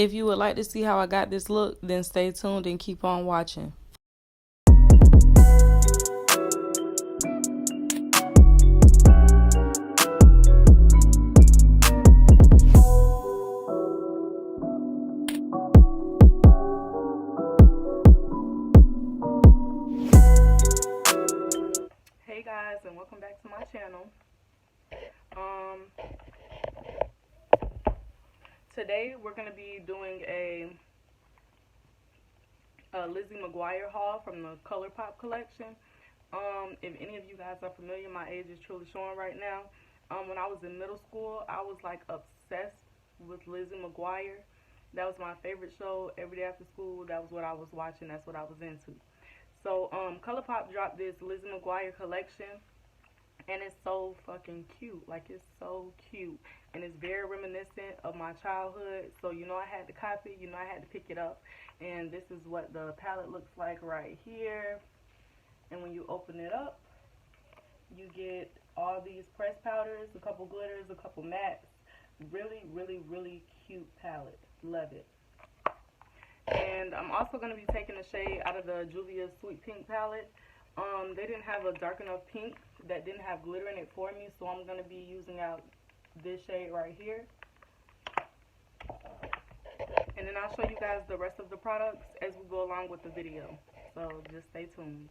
If you would like to see how I got this look, then stay tuned and keep on watching. Hey guys, and welcome back to my channel. Today we're going to be doing a Lizzie McGuire haul from the Colourpop collection. If any of you guys are familiar, my age is truly showing right now. When I was in middle school, I was like obsessed with Lizzie McGuire. That was my favorite show. Every day after school, that was what I was watching. That's what I was into. So Colourpop dropped this Lizzie McGuire collection, and it's so fucking cute. Like, it's so cute, and it's very reminiscent of my childhood. So you know I had to copy, you know I had to pick it up. And this is what the palette looks like right here. And when you open it up, you get all these press powders, a couple glitters, a couple mattes. Really, really, really cute palette. Love it. And I'm also going to be taking a shade out of the Juvia's Sweet Pink palette. They didn't have a dark enough pink that didn't have glitter in it for me, so I'm going to be using out this shade right here. And then I'll show you guys the rest of the products as we go along with the video. So just stay tuned.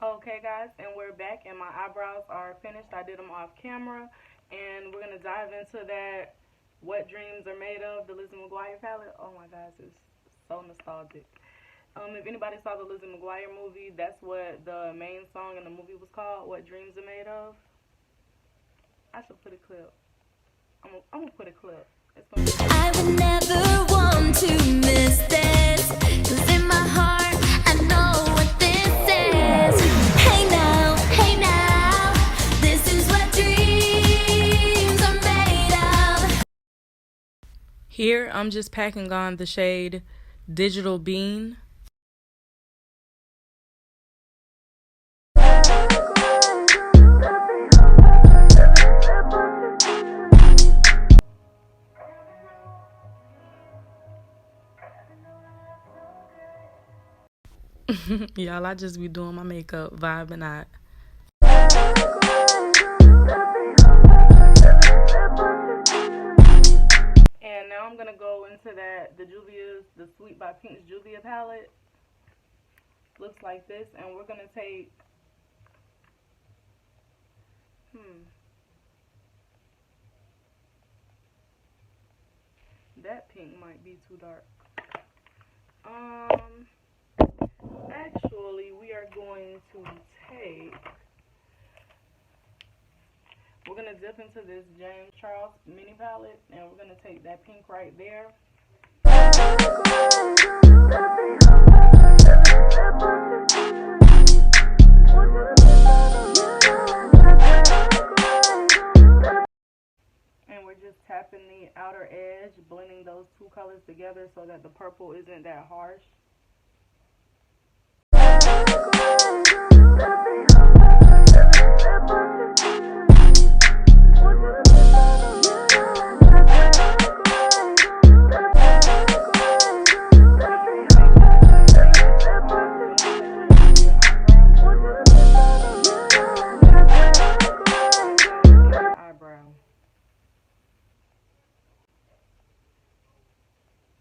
Okay guys, and we're back, and my eyebrows are finished. I did them off camera, and we're going to dive into that What Dreams Are Made Of, the Lizzie McGuire palette. Oh my gosh, it's so nostalgic. If anybody saw the Lizzie McGuire movie, that's what the main song in the movie was called, What Dreams Are Made Of. I should put a clip. I'm gonna put a clip. I would never want to miss this, 'cause in my heart I know what this is. Hey now, this is what dreams are made of. Here, I'm just packing on the shade Digital Bean. Y'all, I just be doing my makeup, vibing out. And now I'm going to go into the Juvia's, the Sweet by Pink's Juvia palette. Looks like this, and we're going to take, that pink might be too dark. Actually, we are going to we're going to dip into this James Charles mini palette, and we're going to take that pink right there. And we're just tapping the outer edge, blending those two colors together so that the purple isn't that harsh.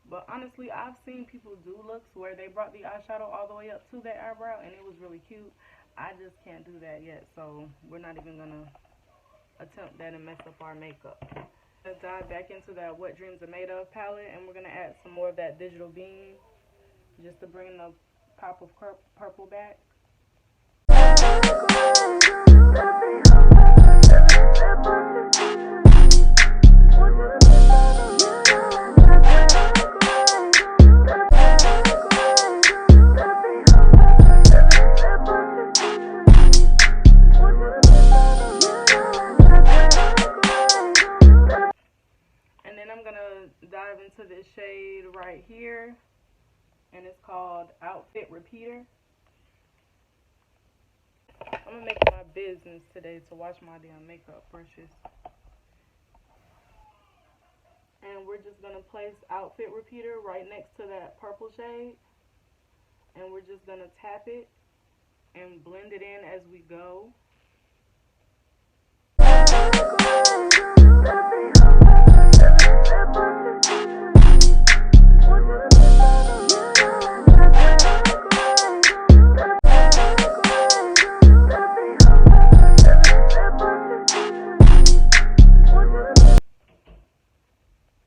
But honestly, I've seen people do looks where they brought the eyeshadow all the way up to their eyebrow, and it was really cute. I just can't do that yet, so we're not even going to attempt that and mess up our makeup. Let's dive back into that What Dreams Are Made Of palette, and we're going to add some more of that Digital Bean just to bring the pop of purple back. Dive into this shade right here, and it's called Outfit Repeater. I'm gonna make it my business today to wash my damn makeup brushes. And we're just going to place outfit repeater right next to that purple shade. And we're just going to tap it and blend it in as we go.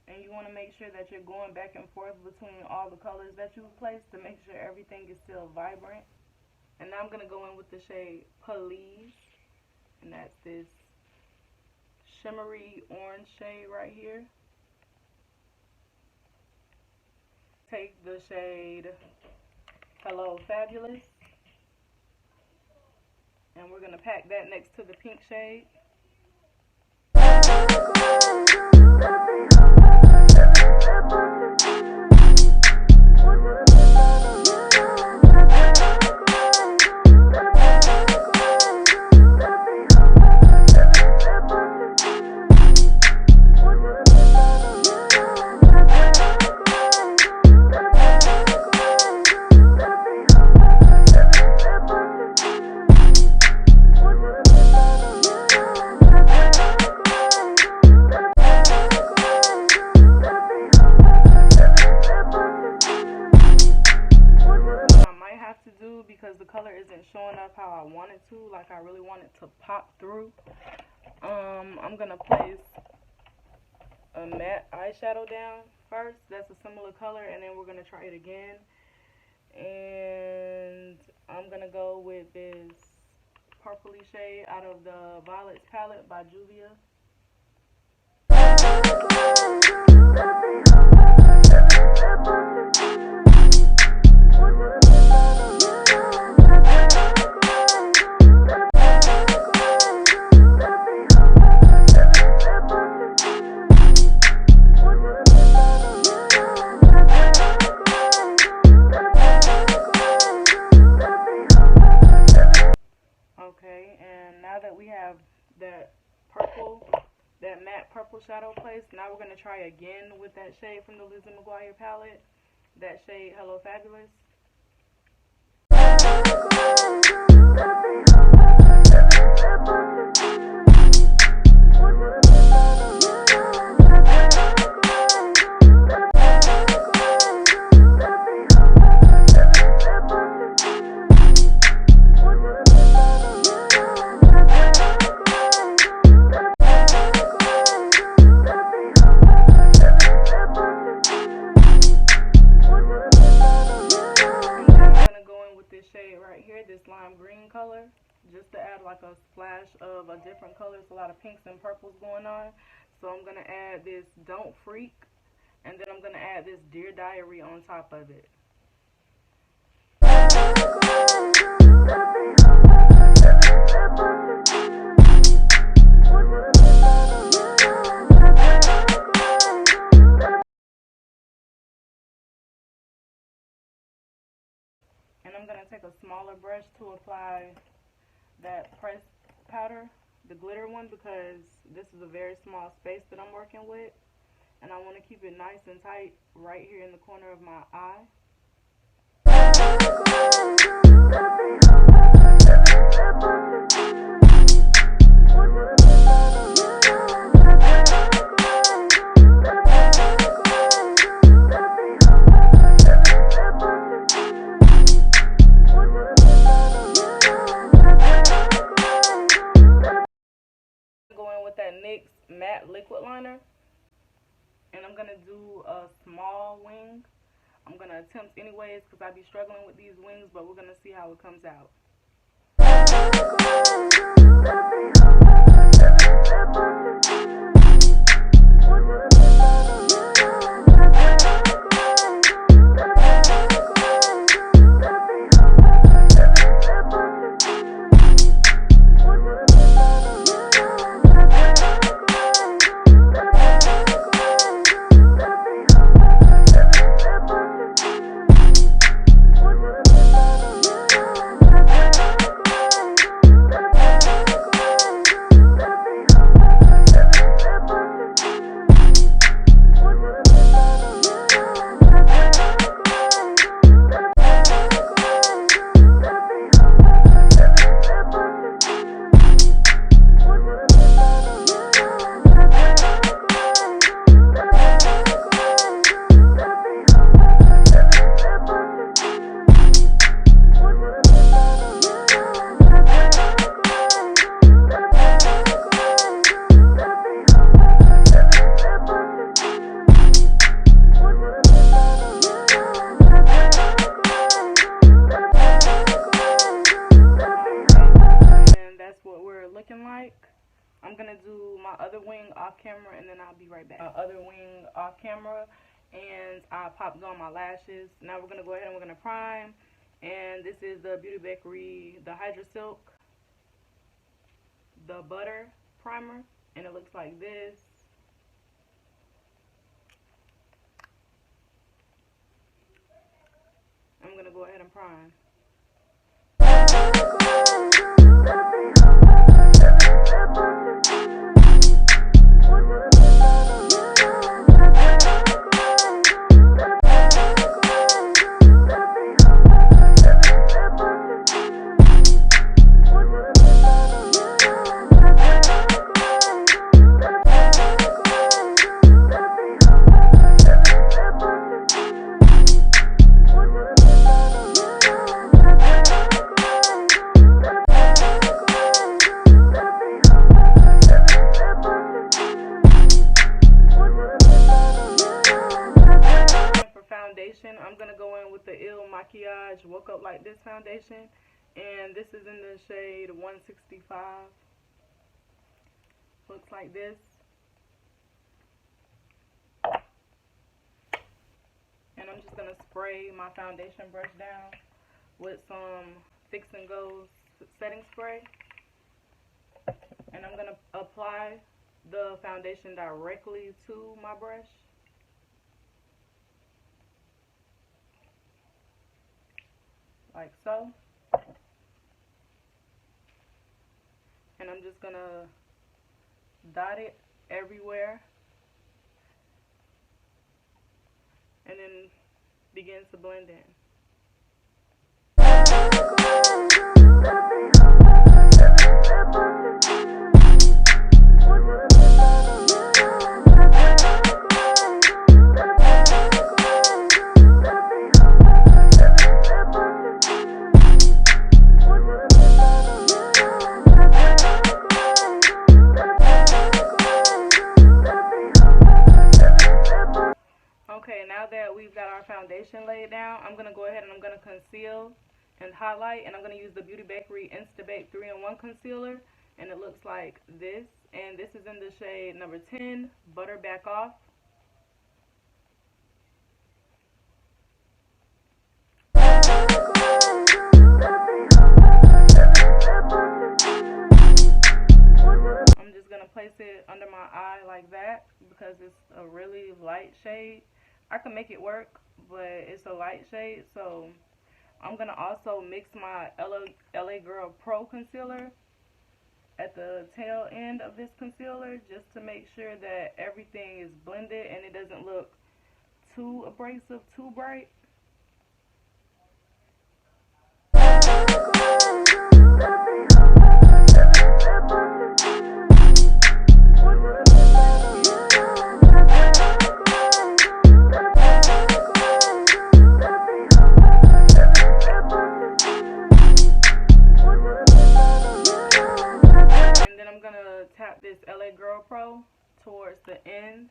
And you want to make sure that you're going back and forth between all the colors that you've placed to make sure everything is still vibrant. And now I'm going to go in with the shade Police, and that's this shimmery orange shade right here. Take the shade Hello Fabulous, and we're going to pack that next to the pink shade. Because the color isn't showing up how I want it to, like I really want it to pop through. I'm gonna place a matte eyeshadow down first. That's a similar color, and then we're gonna try it again. And I'm gonna go with this purpley shade out of the Violets palette by Juvia. Okay, and now that we have that matte purple shadow placed, now we're going to try again with that shade from the Lizzie McGuire palette, that shade Hello Fabulous. This lime green color, just to add like a splash of a different color. It's a lot of pinks and purples going on, so I'm gonna add this Don't Freak, and then I'm gonna add this Dear Diary on top of it. And I'm going to take a smaller brush to apply that pressed powder, the glitter one, because this is a very small space that I'm working with. And I want to keep it nice and tight right here in the corner of my eye. Matte liquid liner, and I'm gonna do a small wing. I'm gonna attempt anyways because I be struggling with these wings, but we're gonna see how it comes out. off camera, and then I'll be right back. Other wing off camera, and I popped on my lashes. Now we're going to go ahead and we're going to prime. And this is the Beauty Bakery, the Hydra Silk, the Butter Primer, and it looks like this. I'm going to go ahead and prime. I'm going to go in with the McGuire Woke Up Like This foundation, and this is in the shade 165. Looks like this. And I'm just going to spray my foundation brush down with some Fix and Go setting spray, and I'm going to apply the foundation directly to my brush. Like so. And I'm just gonna dot it everywhere and then begin to blend in. Okay, now that we've got our foundation laid down, I'm going to go ahead and I'm going to conceal and highlight, and I'm going to use the Beauty Bakery Instabake 3-in-1 concealer, and it looks like this, and this is in the shade number 10, Butter Back Off. I'm just going to place it under my eye like that because it's a really light shade. I can make it work, but it's a light shade, so I'm going to also mix my LA Girl Pro concealer at the tail end of this concealer just to make sure that everything is blended and it doesn't look too abrasive, too bright. Tap this LA Girl Pro towards the end.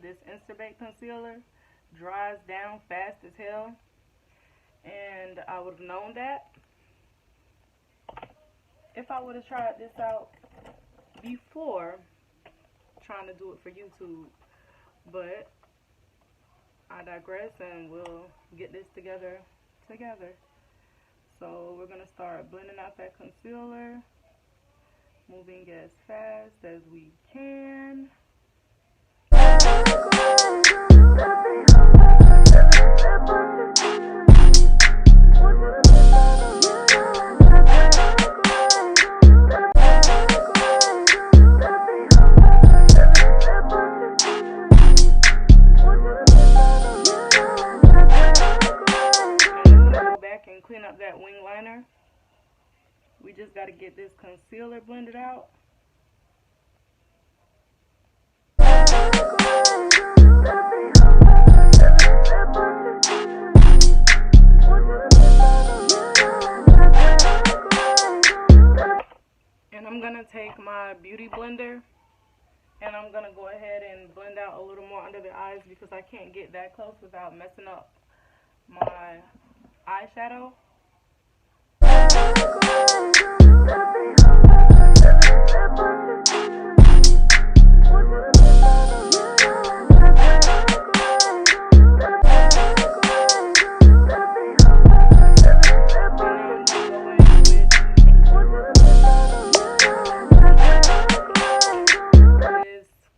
This Instabake concealer dries down fast as hell, and I would have known that if I would have tried this out before trying to do it for YouTube, but I digress, and we'll get this together. So we're going to start blending out that concealer, moving as fast as we can. Clean up that wing liner. We just got to get this concealer blended out. And I'm going to take blender, and I'm gonna go ahead and blend out a little more under the eyes because I can't get that close without messing up my eyeshadow.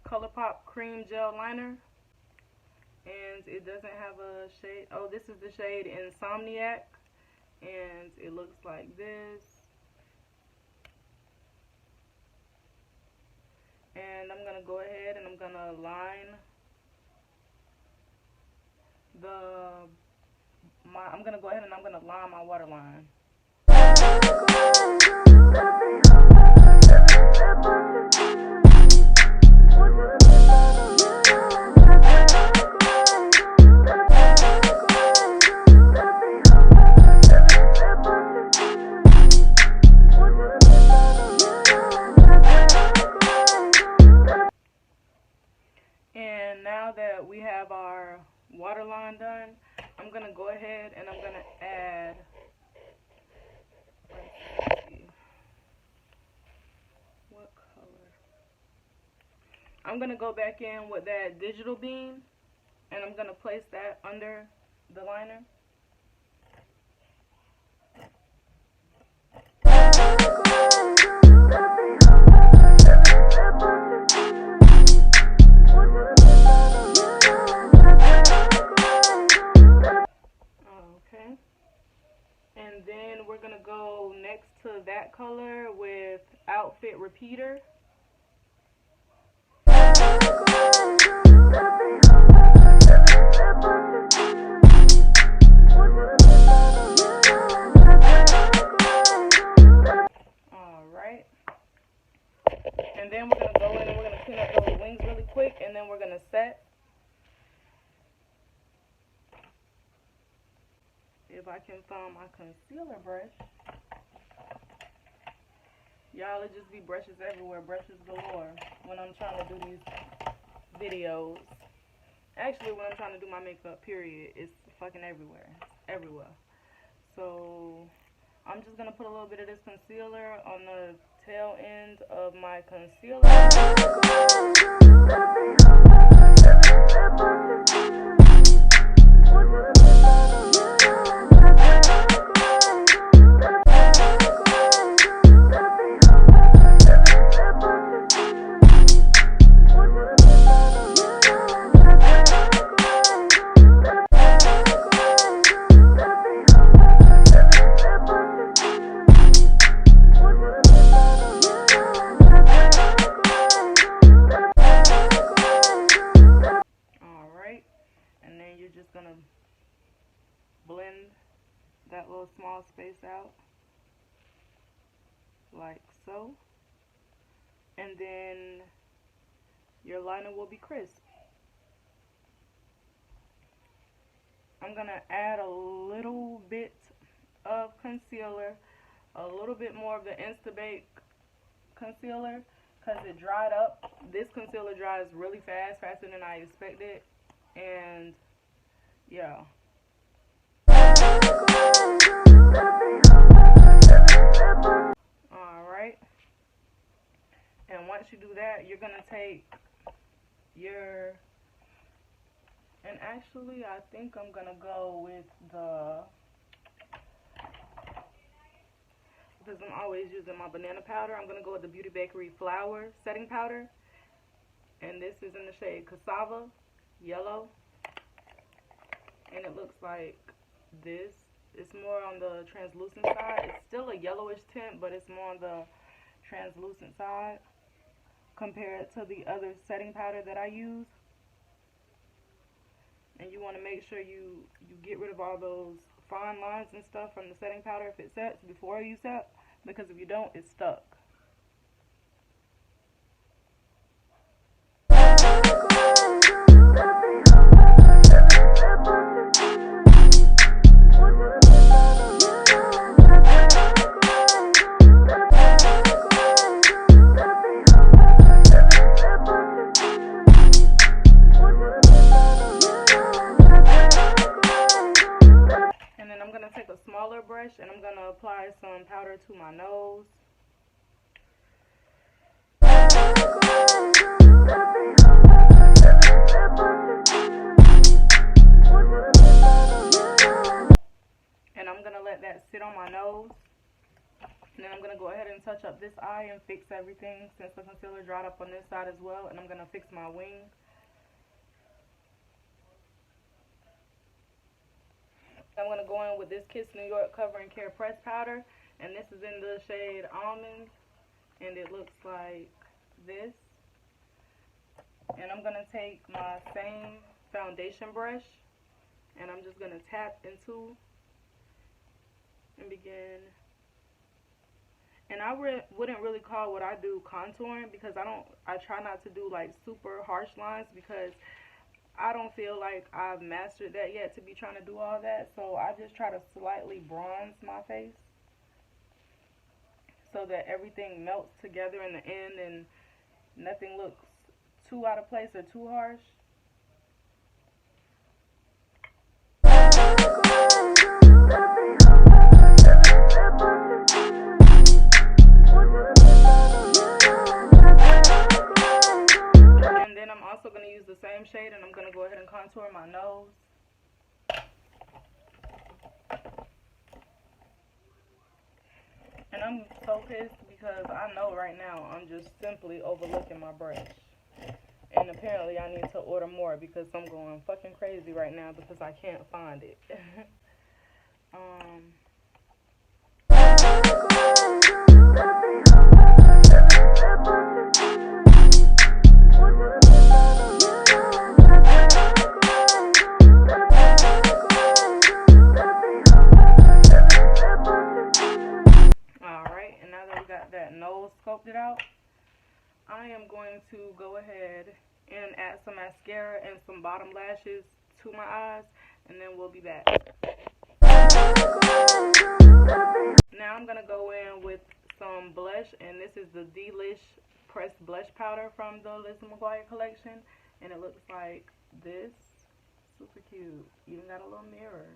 Colourpop cream gel liner, and it doesn't have a shade. Oh, this is the shade Insomniac, and it looks like this. And I'm gonna go ahead and I'm gonna line I'm gonna go ahead and I'm gonna line my waterline. And now that we have our waterline done, I'm going to go ahead and I'm going to add, let's see, what color? I'm going to go back in with that digital beam, and I'm going to place that under the liner. And then we're going to go next to that color with Outfit Repeater. Alright. And then we're going to go in and we're going to clean up those wings really quick, and then we're going to set. If I can find my concealer brush. Y'all, it just be brushes everywhere, brushes galore when I'm trying to do these videos. Actually, when I'm trying to do my makeup, period, it's fucking everywhere. Everywhere. So, I'm just going to put a little bit of this concealer on the tail end of my concealer. Blend that little small space out like so, and then your liner will be crisp. I'm gonna add a little bit of concealer, a little bit more of the Instabake concealer, because it dried up. This concealer dries really fast, faster than I expected, and yeah. Alright, and once you do that, you're gonna take your, and actually I think I'm gonna go with because I'm always using my banana powder, I'm gonna go with the Beauty Bakery Flour setting powder, and this is in the shade Cassava Yellow, and it looks like this. It's more on the translucent side. It's still a yellowish tint, but it's more on the translucent side compared to the other setting powder that I use. And you want to make sure you get rid of all those fine lines and stuff from the setting powder if it sets before you set, because if you don't, it's stuck. brush, and I'm gonna apply some powder to my nose. And I'm gonna let that sit on my nose. And then I'm gonna go ahead and touch up this eye and fix everything since the concealer dried up on this side as well. And I'm gonna fix my wing. I'm going to go in with this Kiss New York Cover and Care Press Powder, and this is in the shade Almond, and it looks like this. And I'm going to take my same foundation brush, and I'm just going to tap into and begin. And I wouldn't really call what I do contouring, because I try not to do like super harsh lines, because I don't feel like I've mastered that yet to be trying to do all that. So I just try to slightly bronze my face so that everything melts together in the end and nothing looks too out of place or too harsh. And I'm also going to use the same shade, and I'm going to go ahead and contour my nose. And I'm so pissed because I know right now I'm just simply overlooking my brush. And apparently I need to order more because I'm going fucking crazy right now because I can't find it. Alright, and now that we got that nose sculpted out, I am going to go ahead and add some mascara and some bottom lashes to my eyes, and then we'll be back. Now I'm going to go in with some blush, and this is the Delish Pressed Blush Powder from the Lizzie McGuire collection, and it looks like this. Super cute. Even got a little mirror.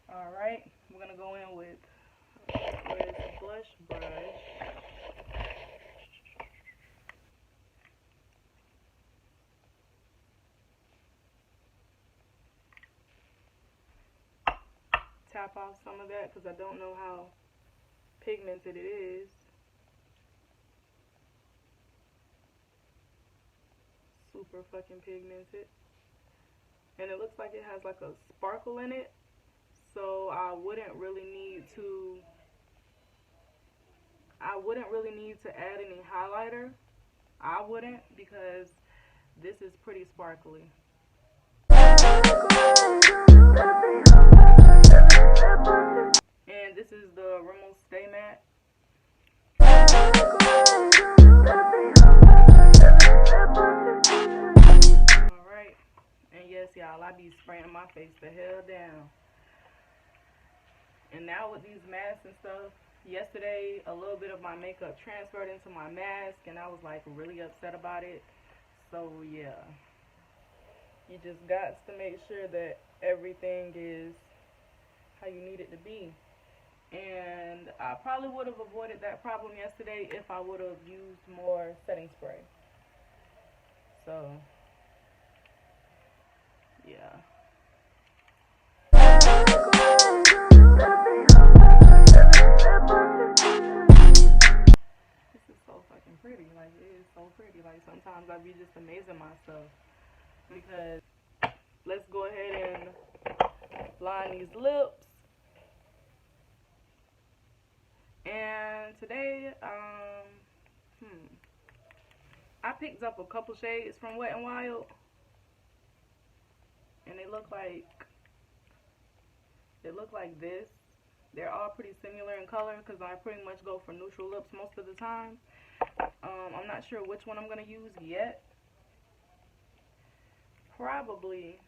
Alright, we're going to go in with this blush brush. Tap off some of that because I don't know how pigmented it is. Super fucking pigmented. And it looks like it has like a sparkle in it. So I wouldn't really need to add any highlighter. I wouldn't, because this is pretty sparkly. And this is the Rimmel Stay Matte. Alright. And yes, y'all, I be spraying my face the hell down. And now with these masks and stuff, yesterday a little bit of my makeup transferred into my mask, and I was like really upset about it. So yeah, you just got to make sure that everything is how you need it to be. And I probably would have avoided that problem yesterday if I would have used more setting spray. So yeah. This is so fucking pretty. Like, it is so pretty. Like, sometimes I be just amazing myself. Because let's go ahead and line these lips. And today, I picked up a couple shades from Wet n Wild, and they look like this. They're all pretty similar in color because I pretty much go for neutral lips most of the time. I'm not sure which one I'm gonna use yet. Probably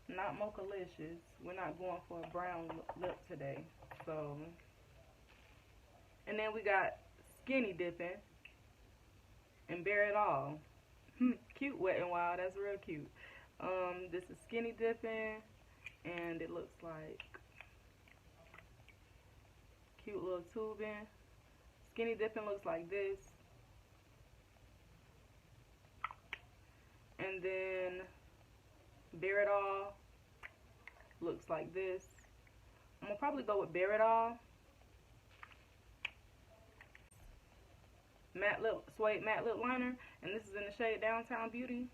not Mochalicious. We're not going for a brown lip today. So, and then we got Skinny Dipping and Bare It All. Cute Wet n Wild. That's real cute. This is Skinny Dipping, and it looks like cute little tubing. Skinny dipping looks like this. And then Bare It All looks like this. I'm gonna probably go with Bare It All. Matte lip, suede matte lip liner, and this is in the shade Downtown Beauty.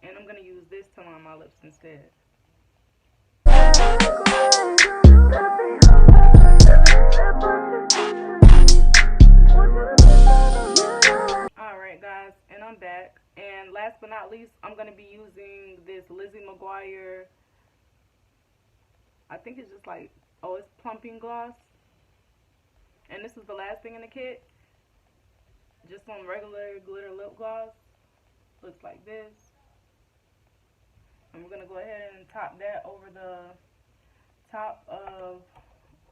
And I'm gonna use this to line my lips instead. Alright guys, and I'm back. And last but not least, I'm gonna be using this Lizzie McGuire, I think it's just like, oh, it's plumping gloss. And this is the last thing in the kit. Just some regular glitter lip gloss. Looks like this. And we're going to go ahead and top that over the top of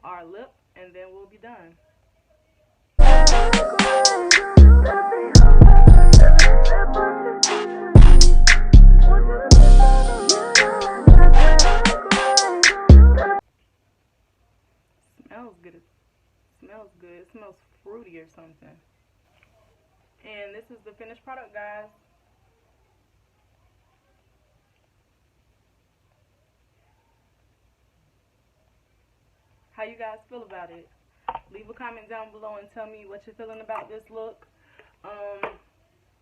our lip, and then we'll be done. Smells good. It smells good. It smells fruity or something. And this is the finished product, guys. How you guys feel about it? Leave a comment down below and tell me what you're feeling about this look.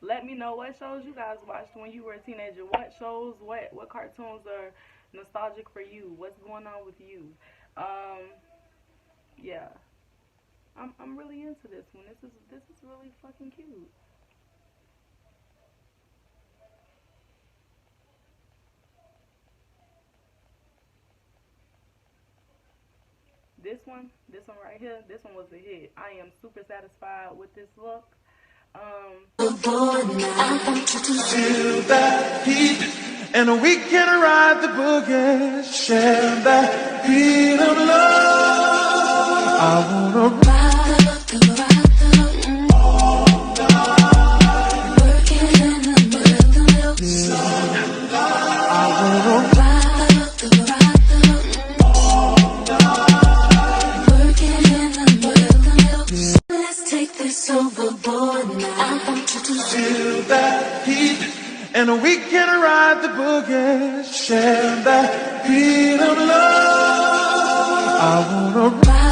Let me know what shows you guys watched when you were a teenager. What shows, what cartoons are nostalgic for you? What's going on with you? Yeah. I'm really into this one. This is really fucking cute. This one right here, this one was a hit. I am super satisfied with this look. Feel that heat, and we can ride the boogie. Share that beat of love. I wanna ride the all night, working in the rhythm. I wanna ride the all night, working in the rhythm. Let's take this overboard now. I want you to feel that heat, and we can ride the boogie. Share that beat of love. I wanna ride.